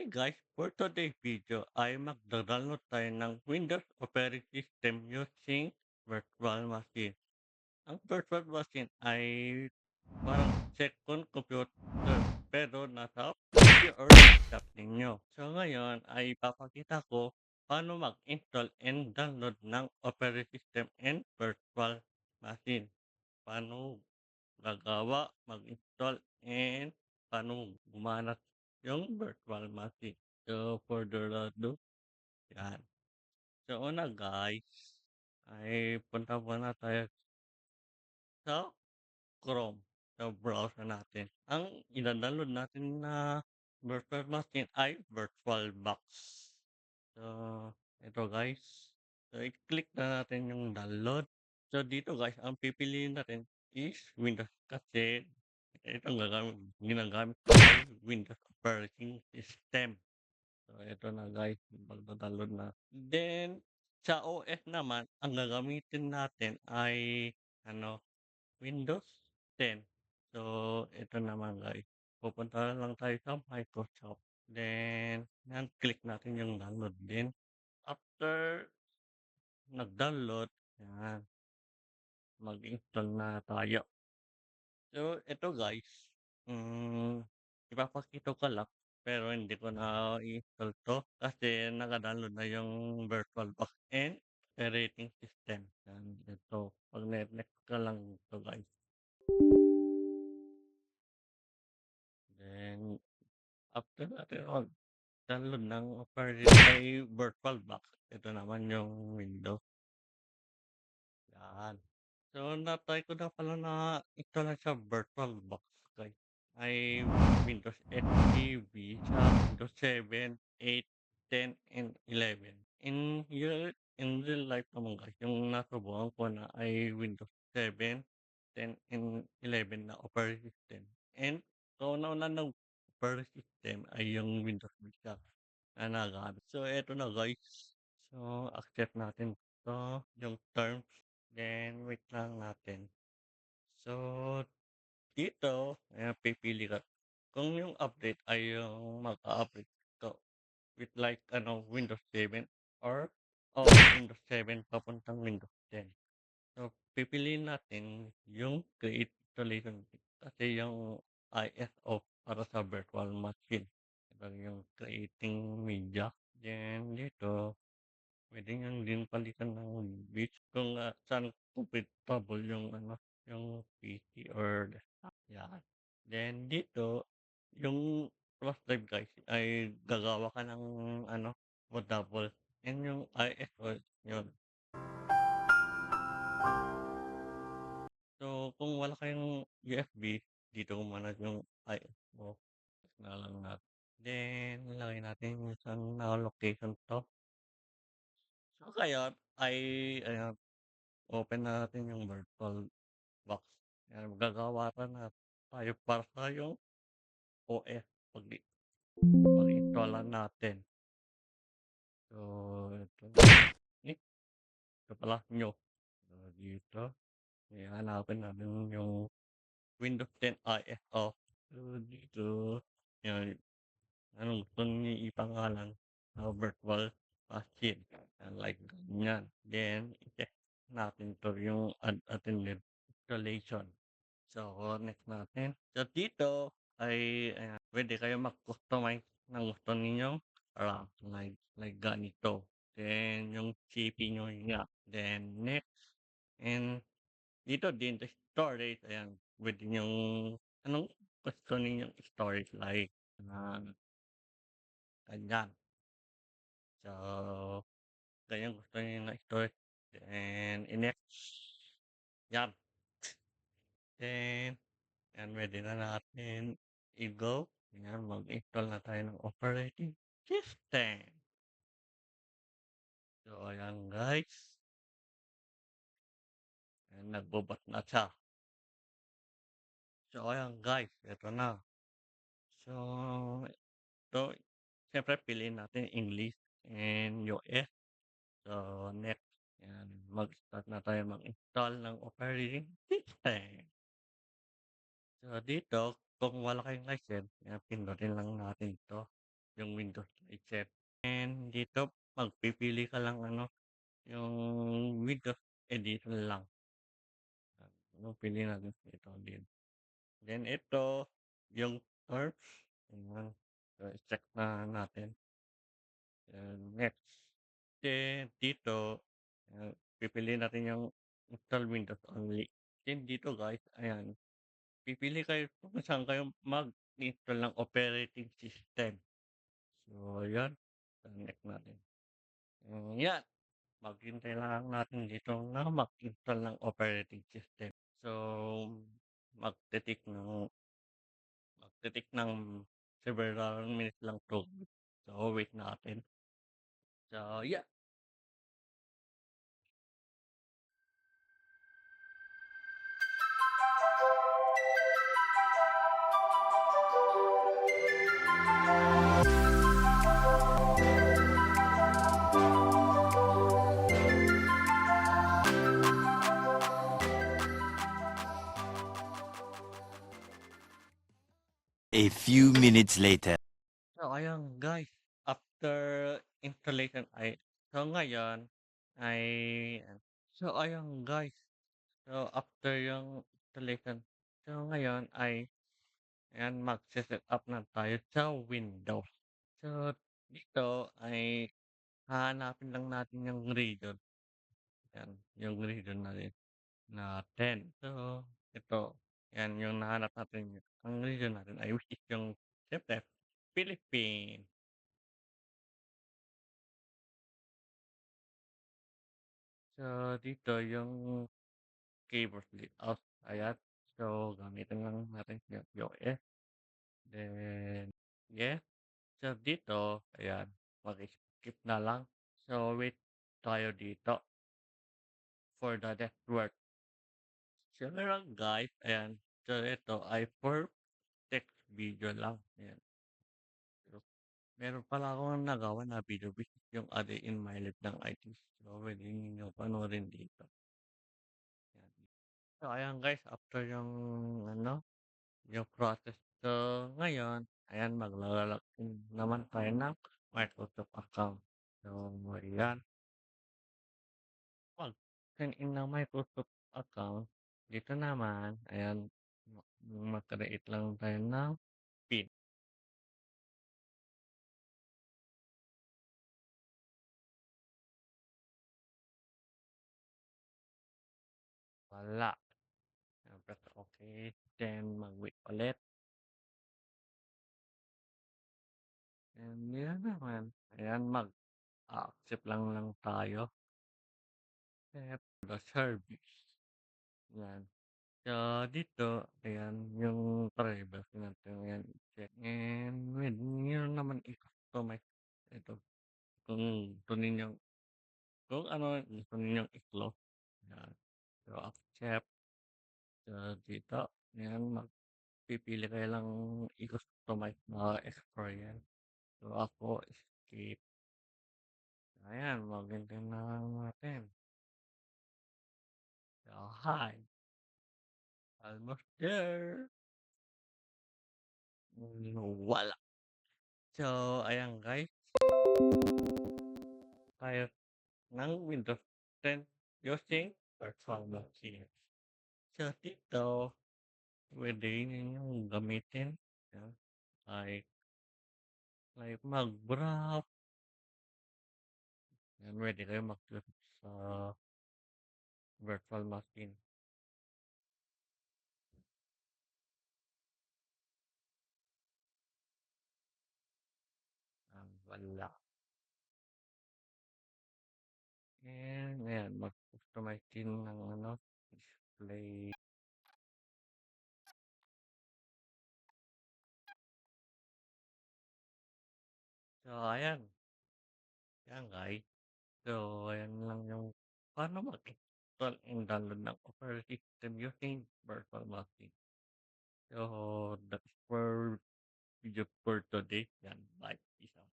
Guys, for today's video ay magda-download tayo ng Windows Operating System using virtual machine. Ang virtual machine ay parang second computer pero nasa PC or laptop ninyo. So ngayon ay papakita ko paano mag-install and download ng operating system and virtual machine. Paano gagawa, mag-install, and paano gumana yung virtual machine. So, for the ado, yan. So, una guys, ay punta muna tayo sa Chrome, sa browser natin. Ang ina-download natin na virtual machine ay VirtualBox. So, ito guys. So, i-click na natin yung download. So, dito guys, ang pipiliin natin is Windows kasi ito ginagamit ko ay Windows Operating System. So, ito na guys, magda-download na. Then, sa OS naman, ang gagamitin natin ay ano, Windows 10. So, ito naman guys. Pupunta lang tayo sa Microsoft. Then, yan, click natin yung download din. After nag-download, yan, mag-install na tayo. So, ito guys, ipapakita ko lang, pero hindi ko na i-install to kasi naka-download na yung VirtualBox and operating system. Yan, ito. Pag next ka lang ito guys. Then, after natin mag-download ng operating ay VirtualBox, ito naman yung Windows. Yan. So, na-try ko na pala na install sa VirtualBox guys. Ay Windows XP sa Windows 7, 8, 10, and 11. In real life naman guys, yung nasubukan ko na ay Windows 7, 10, and 11 na operating system. And kauna-una ng operating system ay yung Windows Vista na nagamit. So, eto na guys. So, accept natin to yung terms. Then, wait lang natin. So, dito, ayan, pipili ka. Kung yung update ay yung mag-update ka with like Windows 7 or Windows 7 papuntang Windows 10. So, pipiliin natin yung create installation kasi yung ISO para sa virtual machine. Ito yung creating media. Then, dito, pwede niyang din palitan ng bits kung saan compatible yung PC or desktop. Yan. Then dito, yung plus drive guys ay gagawa ka ng portable. And yung ISO yun. So kung wala kayong USB, dito ko muna yung ISO. Na lang natin. Then, lagay natin yung isang na-location to. So, kaya ay, ayan, open na natin yung virtual box. Yan, gagawa na tayo para sa yung OS pag mag-installan natin. So, ito. Ito pala nyo. So, dito. Hanapin natin yung Windows 10 ISO. So, dito. Yan. Anong gusto nyo ipangalan na virtual machine. Yan, like ganyan. Then, i-check natin to yung attended installation. So, next natin. So, dito ay pwede kayo mag-customize ng gusto ninyong RAM like ganito. Then, yung CPU nyo nga. Then, next. And dito din, the storage. Ayan, pwede yung anong gusto ninyong storage like ganyan. So, ganyan gusto niyo na storage. Then, next. Yan. Then, yan, ready na natin i-go. Yan, mag-install na tayo ng operating system. So, ayan guys. Ayan, nagbubat na siya. So, ayan guys, ito na. So, ito, siyempre piliin natin English and US. So, next. Yan, mag-start na tayo mag-install ng operating system. So, dito, kung wala kayong license, yan, pindutin lang natin ito. yung Windows i-set. And dito, magpipili ka lang ano, yung Windows edition lang. Ano, pili natin ito din. Then ito, yung terms. Ayan. So, check na natin. And next. Then dito, pipili natin yung install Windows only. Then dito guys, ayan. Pipili kayo kung saan kayo mag-install ng operating system. So, yan. So, next natin. Yan. Maghintay lang natin dito na mag-install ng operating system. So, magtitik ng several minutes lang to. So, wait natin. So, yeah. A few minutes later. So, ayun guys. After installation ay so ngayon ay so ayun guys. So, after yung installation, so ngayon ay ayan, magse-set up na tayo sa Windows. So, dito ay hahanapin lang natin yung region. Yan, yung region natin. So, ito, yan yung nahanap natin. Ang region natin ay which is yung, siyempre, Philippines. So, dito yung keyboard layout. Ayan. So, gamitin lang natin yung US. Then, yeah. So, dito, ayan, mag-skip na lang. So, wait tayo dito for the network. So, meron guys, ayan. So, ito ay for text video lang. Ayan. So, meron pala akong nagawa na video which is yung A Day in My Life ng IT. So, pwede nyo panoorin dito. Ayan. So, ayan guys, after yung, ano, yung process. So, ngayon, ayan, maglalagin naman tayo ng Microsoft account. So, ayan. Mag-sign in ng Microsoft account. Dito naman, ayan, mag-create lang tayo ng PIN. Wala. Ayan, press okay. Then, mag-wait ulit. And yun naman. Ayan, mag-accept lang tayo. Accept the service. Yan. So, dito, ayan, yung privacy natin. Ayan, check. And, with, yun naman i-customize. Ito, kung gusto ninyong, kung ano gusto ninyong i-close. Ayan. So, accept. So, dito, ayan, magpipili kayo lang i-customize na experience. So, ako, escape. Ayan, maganda na natin. So, hi. Almost there. Wala. So, ayan guys. Tayo ng Windows 10 using virtual machine. So, dito, pwede ninyong gamitin. Yan. Like mag-browse. Yan, pwede kayo mag-click sa virtual machine. Wala. And, ayan, mag-customize din ng ano, display. So, ayan. Ayan, guys. So, ayan lang yung paano mag-install and download ng operating system using virtual machine. So, that's for video for today. Yan, bye. Peace out.